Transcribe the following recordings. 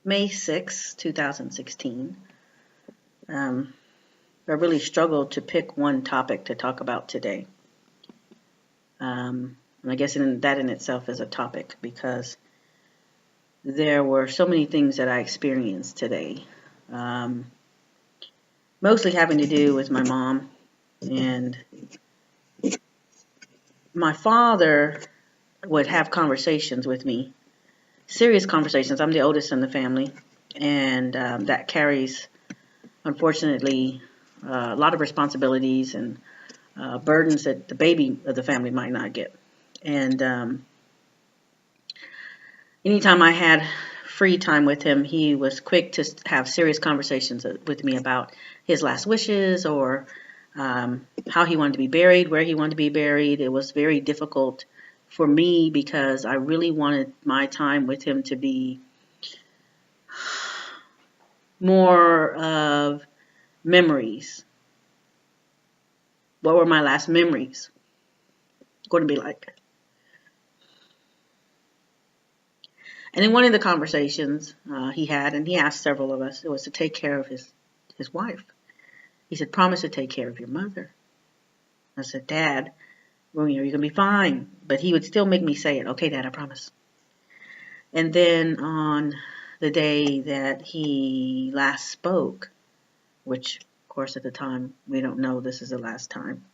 May 6th, 2016. I really struggled to pick one topic to talk about today. And I guess that in itself is a topic because there were so many things that I experienced today. Mostly having to do with my mom. And my father would have conversations with me, serious conversations. I'm the oldest in the family, and that carries, unfortunately, a lot of responsibilities and burdens that the baby of the family might not get. And anytime I had free time with him, he was quick to have serious conversations with me about his last wishes or how he wanted to be buried, where he wanted to be buried. It was very difficult for me because I really wanted my time with him to be more of memories. What were my last memories going to be like? And in one of the conversations he had, and he asked several of us, it was to take care of his wife. He said, promise to take care of your mother. I said, Dad, well, you're going to be fine. But he would still make me say it. Okay, Dad, I promise. And then on the day that he last spoke, which, of course, at the time, we don't know this is the last time,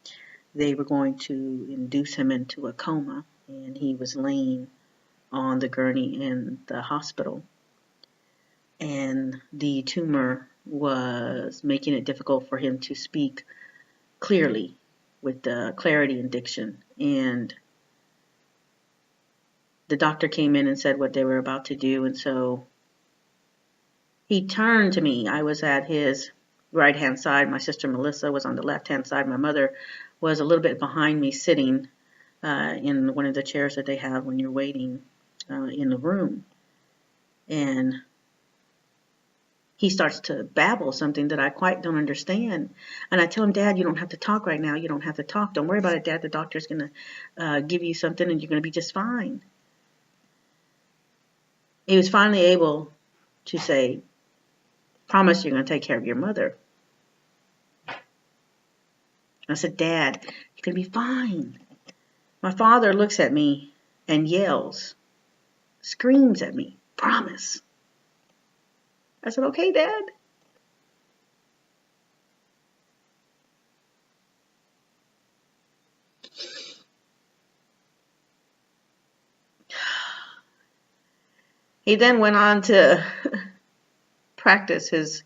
they were going to induce him into a coma, and he was laying on the gurney in the hospital. And the tumor was making it difficult for him to speak clearly with the clarity and diction. And the doctor came in and said what they were about to do. And so he turned to me. I was at his right-hand side. My sister Melissa was on the left-hand side. My mother was a little bit behind me, sitting in one of the chairs that they have when you're waiting in the room. And he starts to babble something that I quite don't understand. And I tell him, Dad, you don't have to talk right now. You don't have to talk. Don't worry about it, Dad. The doctor's going to give you something and you're going to be just fine. He was finally able to say, promise you're going to take care of your mother. I said, Dad, you're going to be fine. My father looks at me and yells, screams at me, promise. I said, okay, Dad. He then went on to practice his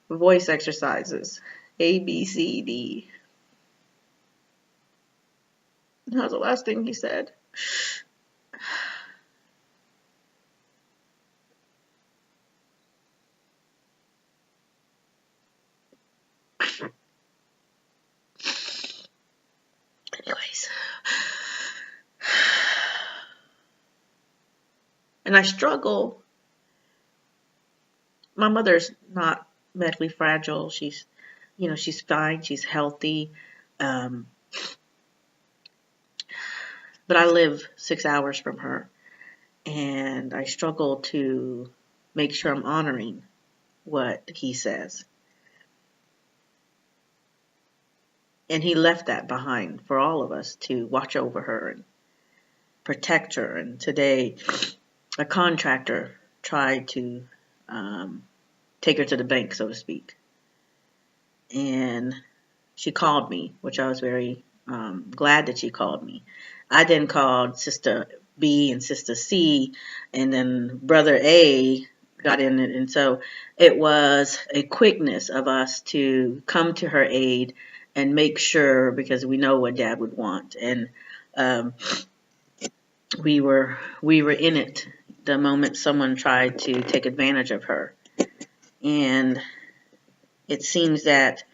voice exercises, A, B, C, D. That was the last thing he said. Anyways. And I struggle. My mother's not medically fragile. She's fine. She's healthy. But I live 6 hours from her. And I struggle to make sure I'm honoring what he says. And he left that behind for all of us to watch over her and protect her. And today, a contractor tried to take her to the bank, so to speak. And she called me, which I was very glad that she called me. I then called Sister B and Sister C, and then Brother A got in it. And so it was a quickness of us to come to her aid and make sure, because we know what Dad would want. And we were in it the moment someone tried to take advantage of her. And it seems that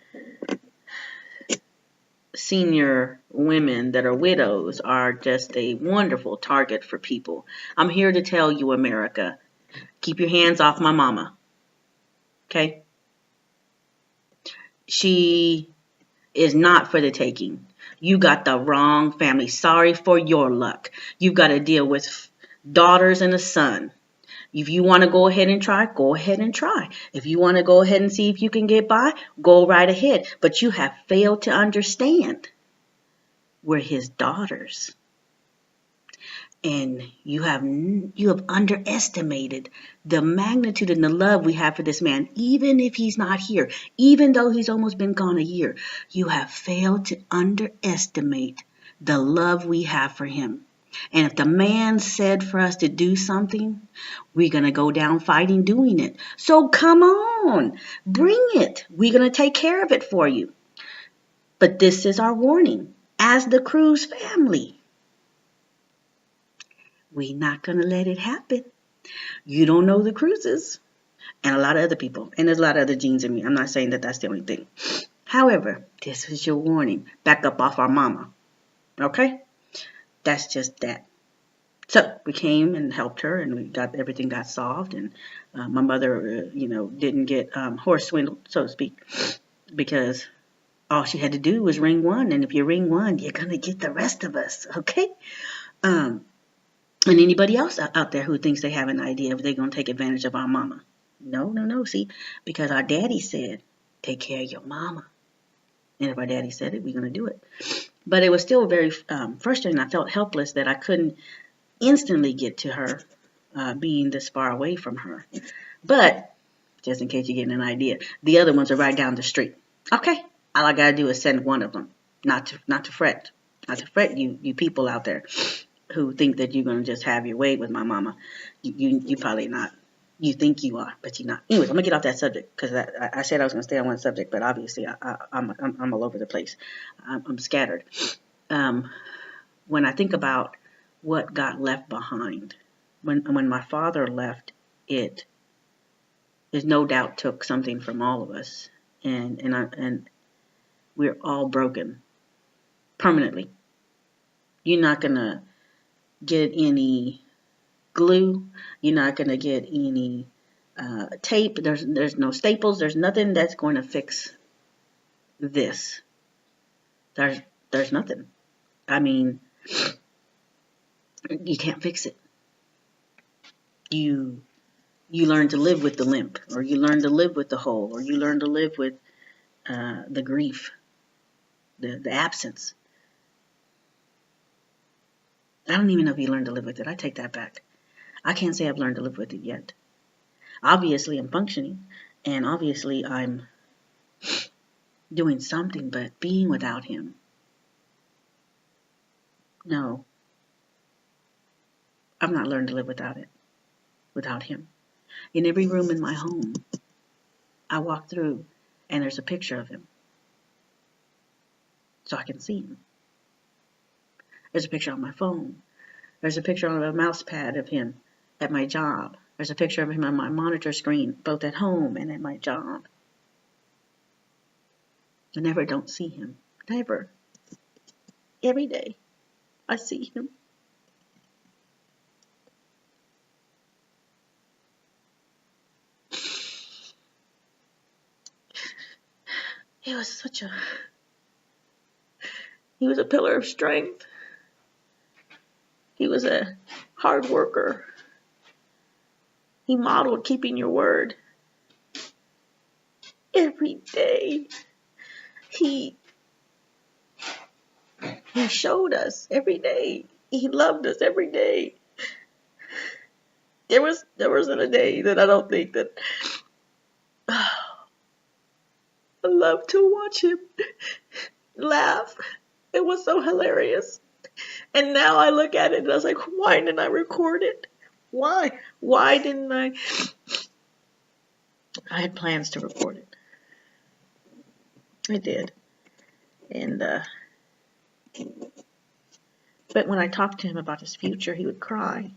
senior women that are widows are just a wonderful target for people. I'm here to tell you, America, keep your hands off my mama. Okay? She is not for the taking. You got the wrong family. Sorry for your luck. You've got to deal with daughters and a son. If you want to go ahead and try, go ahead and try. If you want to go ahead and see if you can get by, go right ahead. But you have failed to understand we're his daughters. And you have underestimated the magnitude and the love we have for this man, even if he's not here, even though he's almost been gone a year. You have failed to underestimate the love we have for him. And if the man said for us to do something, we're going to go down fighting doing it. So come on, bring it. We're going to take care of it for you. But this is our warning as the Cruz family. We're not going to let it happen. You don't know the Cruzes and a lot of other people. And there's a lot of other genes in me. I'm not saying that that's the only thing. However, this is your warning. Back up off our mama. Okay? That's just that. So we came and helped her, and we got everything got solved. And my mother, didn't get horse swindled, so to speak, because all she had to do was ring one. And if you ring one, you're going to get the rest of us. Okay? And anybody else out there who thinks they have an idea if they're going to take advantage of our mama. No. See, because our daddy said, take care of your mama. And if our daddy said it, we're going to do it. But it was still very frustrating. I felt helpless that I couldn't instantly get to her, being this far away from her. But just in case you're getting an idea, the other ones are right down the street. Okay, all I got to do is send one of them. Not to fret. Not to fret, you people out there who think that you're going to just have your way with my mama. You probably not. You think you are, but you're not. Anyways, I'm going to get off that subject because I said I was going to stay on one subject, but obviously I'm all over the place. I'm scattered. When I think about what got left behind, when my father left, it is no doubt took something from all of us, and we're all broken permanently. You're not going to get any glue. You're not going to get any tape. There's no staples. There's nothing that's going to fix this. There's nothing. I mean, you can't fix it. You learn to live with the limp, or you learn to live with the hole, or you learn to live with the grief, the absence. I don't even know if you learn to live with it. I take that back. I can't say I've learned to live with it yet. Obviously, I'm functioning, and obviously, I'm doing something, but being without him, no. I've not learned to live without him. In every room in my home, I walk through, and there's a picture of him, so I can see him. There's a picture on my phone. There's a picture on a mouse pad of him at my job. There's a picture of him on my monitor screen, both at home and at my job. I never don't see him. Never. Every day, I see him. He was a pillar of strength. He was a hard worker. He modeled keeping your word. Every day, he showed us every day. He loved us every day. There wasn't a day that I don't think that I love to watch him laugh. It was so hilarious. And now I look at it and I was like, why didn't I record it? Why? Why didn't I? I had plans to record it. I did. And, but when I talked to him about his future, he would cry.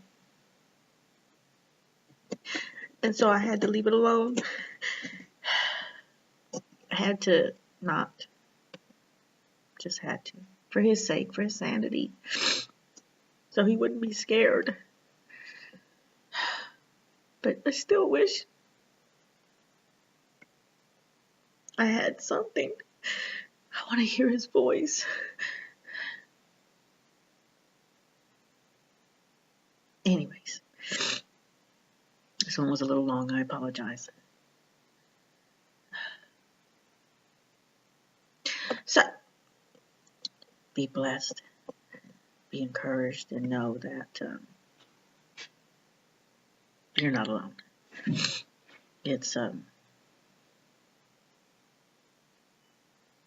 And so I had to leave it alone. I had to not. Just had to. For his sake, for his sanity. So he wouldn't be scared. But I still wish I had something. I want to hear his voice. Anyways. This one was a little long. I apologize. So, be blessed, be encouraged, and know that you're not alone. It's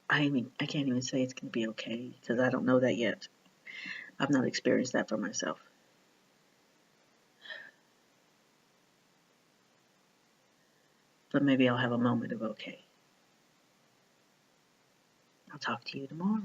I can't even say it's gonna be okay because I don't know that yet. I've not experienced that for myself. But maybe I'll have a moment of okay. I'll talk to you tomorrow.